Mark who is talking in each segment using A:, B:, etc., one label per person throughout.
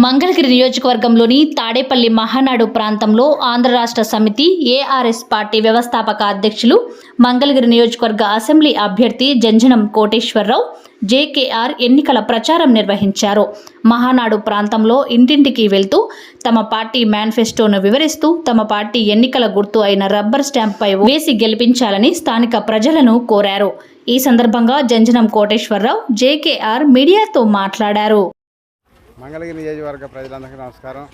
A: మంగళగిరి నియోజకవర్గంలోని తాడేపల్లి మహానాడు ప్రాంతంలో ఆంధ్ర రాష్ట్ర సమితి ఏఆర్ఎస్ పార్టీ వ్యవస్థాపక అధ్యక్షులు మంగళగిరి నియోజకవర్గ అసెంబ్లీ అభ్యర్థి జంజనం కోటేశ్వరరావు జేకేఆర్ ఎన్నికల ప్రచారం నిర్వహించారు. మహానాడు ప్రాంతంలో ఇంటింటికి వెళ్తూ తమ పార్టీ మేనిఫెస్టోను వివరిస్తూ తమ పార్టీ ఎన్నికల గుర్తు అయిన రబ్బర్ స్టాంప్పై వేసి గెలిపించాలని స్థానిక ప్రజలను కోరారు. ఈ సందర్భంగా జంజనం కోటేశ్వరరావు జేకేఆర్ మీడియాతో మాట్లాడారు.
B: మంగళగిరి నియోజకవర్గ ప్రజలందరికీ నమస్కారం.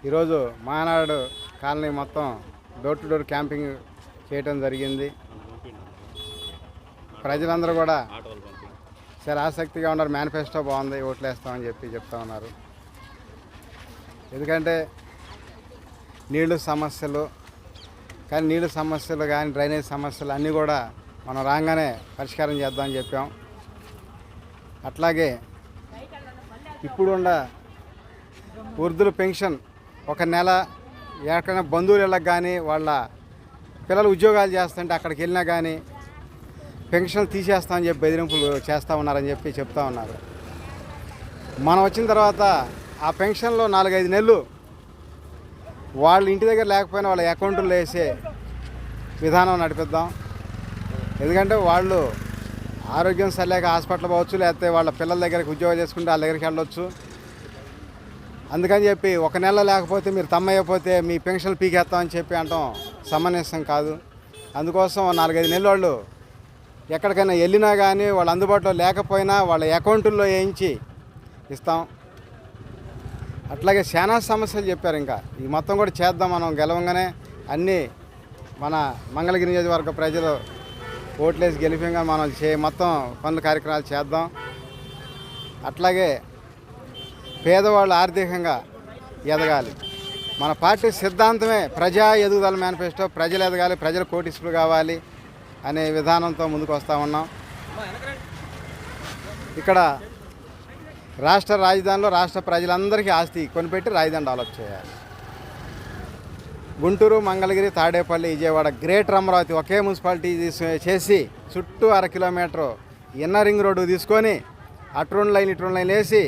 B: ఈరోజు మహానాడు కాలనీ మొత్తం డోర్ టు డోర్ క్యాంపింగ్ చేయడం జరిగింది. ప్రజలందరూ కూడా చాలా ఆసక్తిగా ఉన్నారు. మేనిఫెస్టో బాగుంది, ఓట్లు వేస్తామని చెప్తా ఉన్నారు. ఎందుకంటే నీళ్ళు సమస్యలు కానీ డ్రైనేజ్ సమస్యలు అన్నీ కూడా మనం రాగానే పరిష్కారం చేద్దామని చెప్పాం. అట్లాగే ఇప్పుడు ఉన్న వృద్ధుల పెన్షన్ ఒక నెల ఎక్కడైనా బంధువులకు కానీ వాళ్ళ పిల్లలు ఉద్యోగాలు చేస్తుంటే అక్కడికి వెళ్ళినా కానీ పెన్షన్లు తీసేస్తామని చెప్పి బెదిరింపులు చేస్తూ ఉన్నారని చెప్తా ఉన్నారు. మనం వచ్చిన తర్వాత ఆ పెన్షన్లో 4-5 నెలలు వాళ్ళ ఇంటి దగ్గర లేకపోయినా వాళ్ళ అకౌంట్లో వేసే విధానం నడిపిద్దాం. ఎందుకంటే వాళ్ళు ఆరోగ్యం సరిలేక హాస్పిటల్ పోవచ్చు, లేకపోతే వాళ్ళ పిల్లల దగ్గరికి ఉద్యోగం చేసుకుంటే వాళ్ళ దగ్గరికి వెళ్ళొచ్చు. అందుకని చెప్పి ఒక నెల లేకపోతే మీరు తమ్మయ్యపోతే మీ పెన్షన్లు పీకేస్తామని చెప్పి అంటాం సమంజసం కాదు. అందుకోసం 4-5 నెలలు వాళ్ళు ఎక్కడికైనా వెళ్ళినా కానీ వాళ్ళు అందుబాటులో లేకపోయినా వాళ్ళ అకౌంట్లో వేయించి ఇస్తాం. అట్లాగే చాలా సమస్యలు చెప్పారు. ఇంకా ఈ మొత్తం కూడా చేద్దాం. మనం గెలవంగానే అన్నీ మన మంగళగిరి నియోజకవర్గ ప్రజలు ఓట్లేసి గెలిపంగా మనం మొత్తం పనుల కార్యక్రమాలు చేద్దాం. అట్లాగే పేదవాళ్ళు ఆర్థికంగా ఎదగాలి. మన పార్టీ సిద్ధాంతమే ప్రజా ఎదుగుదల మేనిఫెస్టో. ప్రజలు ఎదగాలి, ప్రజలు కోటీశ్వరులు కావాలి అనే విధానంతో ముందుకు వస్తూ ఉన్నాం. ఇక్కడ రాష్ట్ర రాజధానిలో రాష్ట్ర ప్రజలందరికీ ఆస్తి కొనిపెట్టి రాజధాని డెవలప్ చేయాలి. గుంటూరు, మంగళగిరి, తాడేపల్లి, విజయవాడ, గ్రేటర్ అమరావతి ఒకే మున్సిపాలిటీ చేసి చుట్టూ 1/2 కిలోమీటరు ఇన్నర్ రింగ్ రోడ్డు తీసుకొని అటు 2 లైన్ ఇటు 2 లైన్ వేసి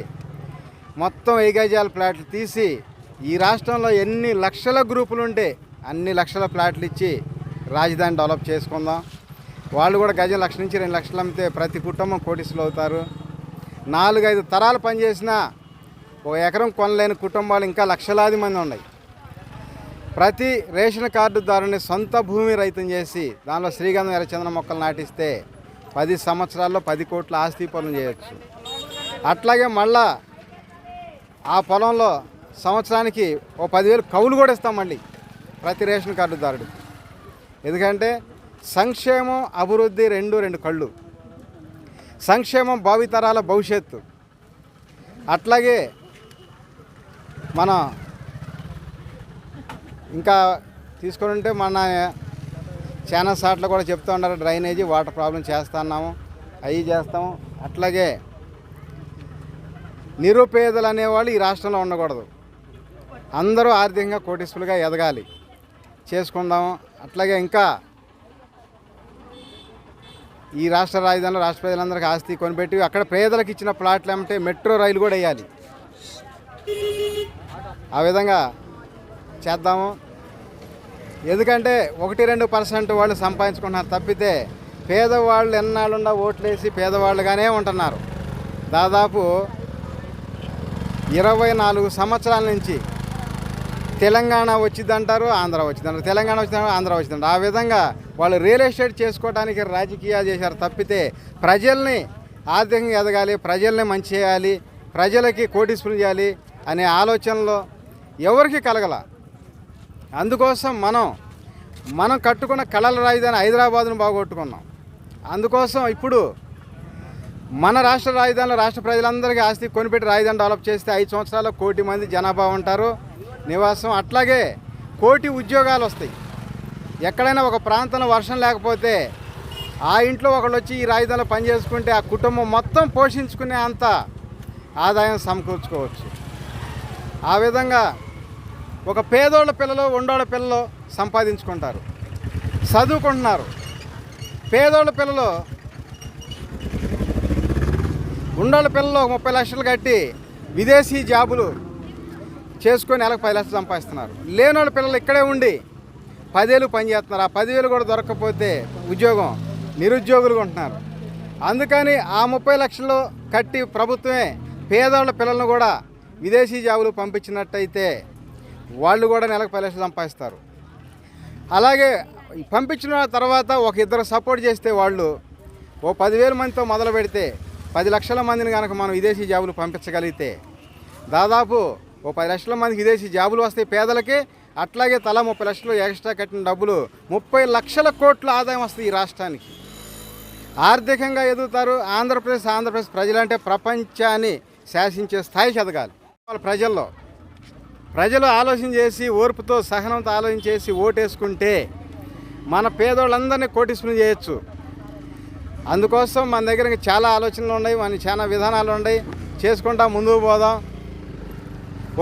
B: మొత్తం 10 గజాల ప్లాట్లు తీసి ఈ రాష్ట్రంలో ఎన్ని లక్షల గ్రూపులు ఉంటే అన్ని లక్షల ప్లాట్లు ఇచ్చి రాజధాని డెవలప్ చేసుకుందాం. వాళ్ళు కూడా గజం 1 లక్ష నుంచి 2 లక్షలు అమ్మితే ప్రతి కుటుంబం కోటీసులు అవుతారు. 4-5 తరాలు పనిచేసినా 1 ఎకరం కొనలేని కుటుంబాలు ఇంకా లక్షలాది మంది ఉన్నాయి. ప్రతి రేషన్ కార్డుదారుని సొంత భూమి రైతం చేసి దానిలో శ్రీగంధం ఎర్రచందన మొక్కలు నాటిస్తే 10 సంవత్సరాల్లో 10 కోట్ల ఆస్తి పనులు చేయొచ్చు. అట్లాగే మళ్ళా ఆ పొలంలో సంవత్సరానికి 10,000 కౌలు కూడా ఇస్తాం మళ్ళీ ప్రతి రేషన్ కార్డుదారుడు. ఎందుకంటే సంక్షేమం అభివృద్ధి రెండు కళ్ళు. సంక్షేమం భావితరాల భవిష్యత్తు. అట్లాగే మన ఇంకా తీసుకొని ఉంటే మన చాలా సార్లు కూడా చెప్తూ ఉన్నారు డ్రైనేజీ వాటర్ ప్రాబ్లం చేస్తున్నాము, అవి చేస్తాము. అట్లాగే నిరుపేదలు అనేవాళ్ళు ఈ రాష్ట్రంలో ఉండకూడదు. అందరూ ఆర్థికంగా కోటీశ్వరులుగా ఎదగాలి, చేసుకుందాము. అట్లాగే ఇంకా ఈ రాష్ట్ర రాజధానిలో రాష్ట్ర ప్రజలందరికీ ఆస్తి కొనిపెట్టి అక్కడ పేదలకు ఇచ్చిన ప్లాట్లు ఏమంటే మెట్రో రైలు కూడా వేయాలి. ఆ విధంగా చేద్దాము. ఎందుకంటే 1-2% వాళ్ళు సంపాదించుకుంటున్నారు తప్పితే పేదవాళ్ళు ఎన్నాళ్ళున్నా ఓట్లేసి పేదవాళ్ళుగానే ఉంటున్నారు. దాదాపు 24 సంవత్సరాల నుంచి తెలంగాణ వచ్చిందంటారు, ఆంధ్ర వచ్చిందంటారు, తెలంగాణ వచ్చిందంటారు, ఆంధ్ర వచ్చిందంటారు. ఆ విధంగా వాళ్ళు రియల్ ఎస్టేట్ చేసుకోవడానికి రాజకీయాలు చేశారు తప్పితే ప్రజల్ని ఆర్థికంగా ఎదగాలి, ప్రజల్ని మంచి చేయాలి, ప్రజలకి కోటీశ్వరులు చేయాలి అనే ఆలోచనలో ఎవరికి కలగల. అందుకోసం మనం కట్టుకున్న కళల రాజధాని హైదరాబాద్ను బాగొట్టుకున్నాం. అందుకోసం ఇప్పుడు మన రాష్ట్ర రాజధానిలో రాష్ట్ర ప్రజలందరికీ ఆస్తి కొనిపెట్టి రాజధాని డెవలప్ చేస్తే 5 సంవత్సరాల్లో 1 కోటి మంది జనాభా ఉంటారు నివాసం. అట్లాగే 1 కోటి ఉద్యోగాలు వస్తాయి. ఎక్కడైనా ఒక ప్రాంతంలో వర్షం లేకపోతే ఆ ఇంట్లో ఒకళ్ళు వచ్చి ఈ రాజధానిలో పనిచేసుకుంటే ఆ కుటుంబం మొత్తం పోషించుకునే అంత ఆదాయం సమకూర్చుకోవచ్చు. ఆ విధంగా ఒక పేదోళ్ళ పిల్లలు ఉండోళ్ళ పిల్లలు సంపాదించుకుంటారు, చదువుకుంటున్నారు. పేదోళ్ళ పిల్లలు ఉండోళ్ళ పిల్లలు 30 లక్షలు కట్టి విదేశీ జాబులు చేసుకొని నెలకు 10 లక్షలు సంపాదిస్తున్నారు. లేనోళ్ళ పిల్లలు ఇక్కడే ఉండి 10 ఏళ్ళు పని చేస్తున్నారు. ఆ 10 వేలు కూడా దొరకకపోతే ఉద్యోగం నిరుద్యోగులుగా ఉంటున్నారు. అందుకని ఆ 30 లక్షలు కట్టి ప్రభుత్వమే పేదవాళ్ళ పిల్లలను కూడా విదేశీ జాబులు పంపించినట్టయితే వాళ్ళు కూడా నెలకు 10 లక్షలు సంపాదిస్తారు. అలాగే పంపించిన తర్వాత ఒక ఇద్దరు సపోర్ట్ చేస్తే వాళ్ళు ఓ 10,000 మందితో మొదలు పెడితే 10 లక్షల మందిని కనుక మనం విదేశీ జాబులు పంపించగలిగితే దాదాపు ఓ 10 లక్షల మందికి విదేశీ జాబులు వస్తాయి పేదలకి. అట్లాగే తలా 30 లక్షలు ఎక్స్ట్రా కట్టిన డబ్బులు 30 లక్షల కోట్ల ఆదాయం వస్తుంది ఈ రాష్ట్రానికి. ఆర్థికంగా ఎదుగుతారు. ఆంధ్రప్రదేశ్ ప్రజలంటే ప్రపంచాన్ని శాసించే స్థాయికి ఎదగాలి. వాళ్ళ ప్రజలు ఆలోచన చేసి ఓర్పుతో సహనంతో ఆలోచన చేసి ఓటేసుకుంటే మన పేదోళ్ళందరినీ కోటీశ్వరులు చేయొచ్చు. అందుకోసం మన దగ్గర చాలా ఆలోచనలు ఉన్నాయి, మన చాలా విధానాలు ఉన్నాయి. చేసుకుంటా ముందుకు పోదాం.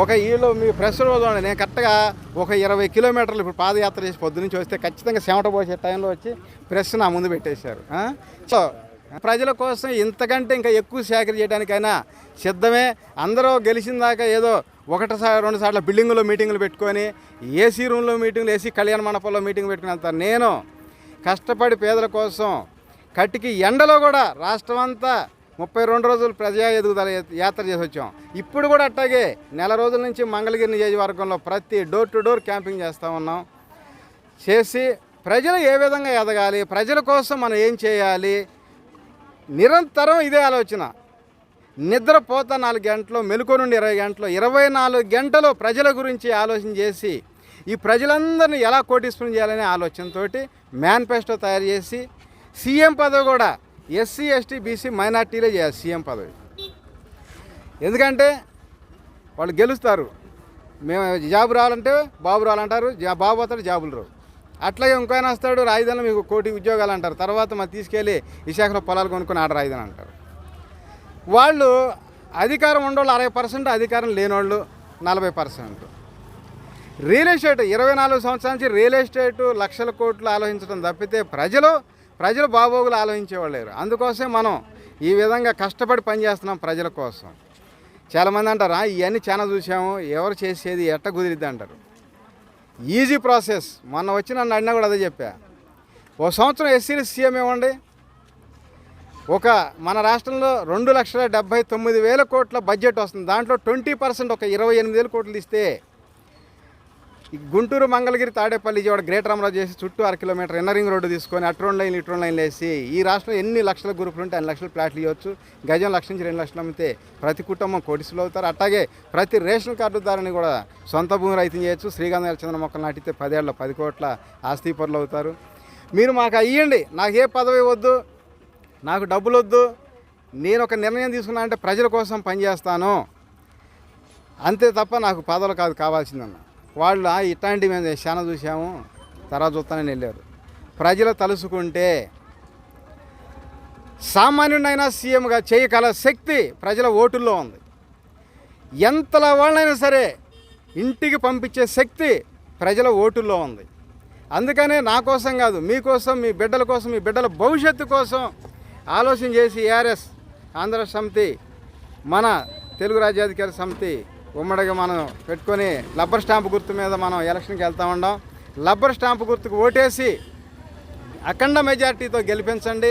B: ఒక ఈలో మీ ప్రెస్ రోజు నేను కరెక్ట్గా ఒక 20 కిలోమీటర్లు ఇప్పుడు పాదయాత్ర చేసి పొద్దునుంచి వస్తే ఖచ్చితంగా చెమట పోసే టైంలో వచ్చి ప్రెస్ నా ముందు పెట్టేశారు. సో ప్రజల కోసం ఇంతకంటే ఇంకా ఎక్కువ సేకరణ చేయడానికైనా సిద్ధమే. అందరూ గెలిచిన దాకా ఏదో 1-2 సార్లు బిల్డింగులో మీటింగులు పెట్టుకొని ఏసీ రూమ్లో మీటింగులు, ఏసీ కళ్యాణ మండపంలో మీటింగ్ పెట్టుకుని వెళ్తాను. నేను కష్టపడి పేదల కోసం కట్టికి ఎండలో కూడా రాష్ట్రం అంతా 32 రోజులు ప్రజా ఎదుగుదల యాత్ర చేసి వచ్చాం. ఇప్పుడు కూడా అట్టాగే నెల రోజుల నుంచి మంగళగిరి నియోజకవర్గంలో ప్రతి డోర్ టు డోర్ క్యాంపింగ్ చేస్తూ ఉన్నాం. చేసి ప్రజలు ఏ విధంగా ఎదగాలి, ప్రజల కోసం మనం ఏం చేయాలి, నిరంతరం ఇదే ఆలోచన. నిద్రపోతా 4 గంటలు, మెలుకో నుండి 20 గంటలు, 24 గంటలు ప్రజల గురించి ఆలోచన చేసి ఈ ప్రజలందరినీ ఎలా కోటీశ్వరం చేయాలనే ఆలోచనతో మేనిఫెస్టో తయారు చేసి సీఎం పదవి కూడా ఎస్సీ ఎస్టీ బీసీ మైనార్టీలే చేయాలి సీఎం పదవి. ఎందుకంటే వాళ్ళు గెలుస్తారు. మేము జాబు రావాలంటే బాబు రావాలంటారు, బాబు పోతాడు జాబులు రావు. అట్లాగే ఇంకోఆయన వస్తాడు, రాజధానిలో మీకు 1 కోటి ఉద్యోగాలు అంటారు. తర్వాత మరి తీసుకెళ్ళి విశాఖలో పొలాలు కొనుక్కొని ఆడ రాజధాని అంటారు. వాళ్ళు అధికారం ఉండేవాళ్ళు 60%, అధికారం లేనివాళ్ళు 40%. రియల్ ఎస్టేట్ 24 సంవత్సరాల నుంచి రియల్ ఎస్టేట్ లక్షల కోట్లు ఆలోచించడం తప్పితే ప్రజలు బాగోగులు ఆలోచించేవాళ్ళు లేరు. అందుకోసమే మనం ఈ విధంగా కష్టపడి పనిచేస్తున్నాం ప్రజల కోసం. చాలామంది అంటారు ఇవన్నీ చాలా చూసాము, ఎవరు చేసేది ఎట్ట కుదిరిద్ది అంటారు. Easy process. మొన్న వచ్చి నన్ను అడినా కూడా అదే చెప్పా. ఓ సంవత్సరం ఎస్సీలు సీఎం ఇవ్వండి. మన రాష్ట్రంలో 2,79,000 కోట్ల బడ్జెట్ వస్తుంది. దాంట్లో 20% ఒక 28,000 కోట్లు ఇస్తే గుంటూరు మంగళగిరి తాడేపల్లి విజయవాడ గ్రేటర్ అమరావతి చేసి చుట్టూ 1 కిలోమీటర్ ఇన్నర్ రింగ్ రోడ్డు తీసుకొని అటు 2 లైన్లు ఇటు 2 లైన్లు వేసి ఈ రాష్ట్రంలో ఎన్ని లక్షల గ్రూపులు ఉంటే 2 లక్షల ప్లాట్లు ఇవ్వచ్చు. గజం 1 నుంచి 2 లక్షలు అమ్మితే ప్రతి కుటుంబం కోటీసులు అవుతారు. అట్లాగే ప్రతి రేషన్ కార్డుదారుని కూడా సొంత భూమి రైతు చేయొచ్చు. శ్రీగంధ చంద్ర మొక్కలు నాటితే 10 ఏళ్ళలో 10 కోట్ల ఆస్తి పరులు అవుతారు. మీరు మాకు అయ్యండి, నాకు ఏ పదవి వద్దు, నాకు డబ్బులు వద్దు, నేను ఒక నిర్ణయం తీసుకున్నా అంటే ప్రజల కోసం పనిచేస్తాను అంతే తప్ప నాకు పదవులు కాదు కావాల్సిందన్న. వాళ్ళు ఇట్లాంటివి మేము చాలా చూసాము, తర్వాత చూస్తానని వెళ్ళారు. ప్రజలు తలుసుకుంటే సామాన్యుడైనా సీఎంగా చేయగల శక్తి ప్రజల ఓటుల్లో ఉంది. ఎంతలా వాళ్ళైనా సరే ఇంటికి పంపించే శక్తి ప్రజల ఓటుల్లో ఉంది. అందుకనే నా కోసం కాదు, మీకోసం, మీ బిడ్డల కోసం, మీ బిడ్డల భవిష్యత్తు కోసం ఆలోచన చేసి ఏఆర్ఎస్ ఆంధ్ర సమితి, మన తెలుగు రాజ్యాధికార సమితి ఉమ్మడిగా మనం పెట్టుకొని రబ్బర్ స్టాంపు గుర్తు మీద మనం ఎలక్షన్కి వెళ్తూ ఉన్నాం. రబ్బర్ స్టాంపు గుర్తుకు ఓటేసి అఖండ మెజార్టీతో గెలిపించండి.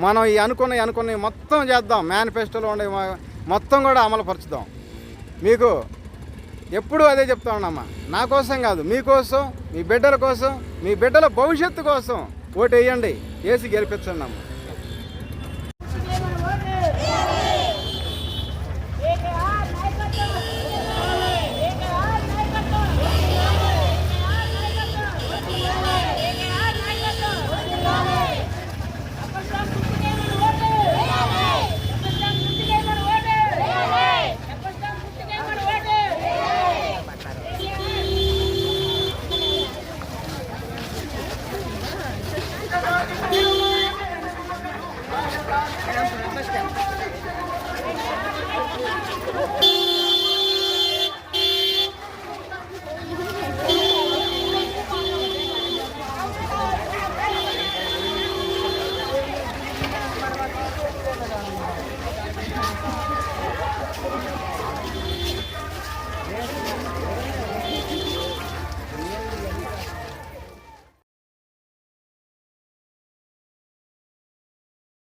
B: మనం ఈ అనుకున్నవి మొత్తం చేద్దాం. మేనిఫెస్టోలో ఉండే మొత్తం కూడా అమలుపరుచుదాం. మీకు ఎప్పుడూ అదే చెప్తా ఉన్నామ్మా, నా కోసం కాదు, మీకోసం, మీ బిడ్డల కోసం, మీ బిడ్డల భవిష్యత్తు కోసం ఓటు వేయండి, వేసి గెలిపించండి అమ్మ.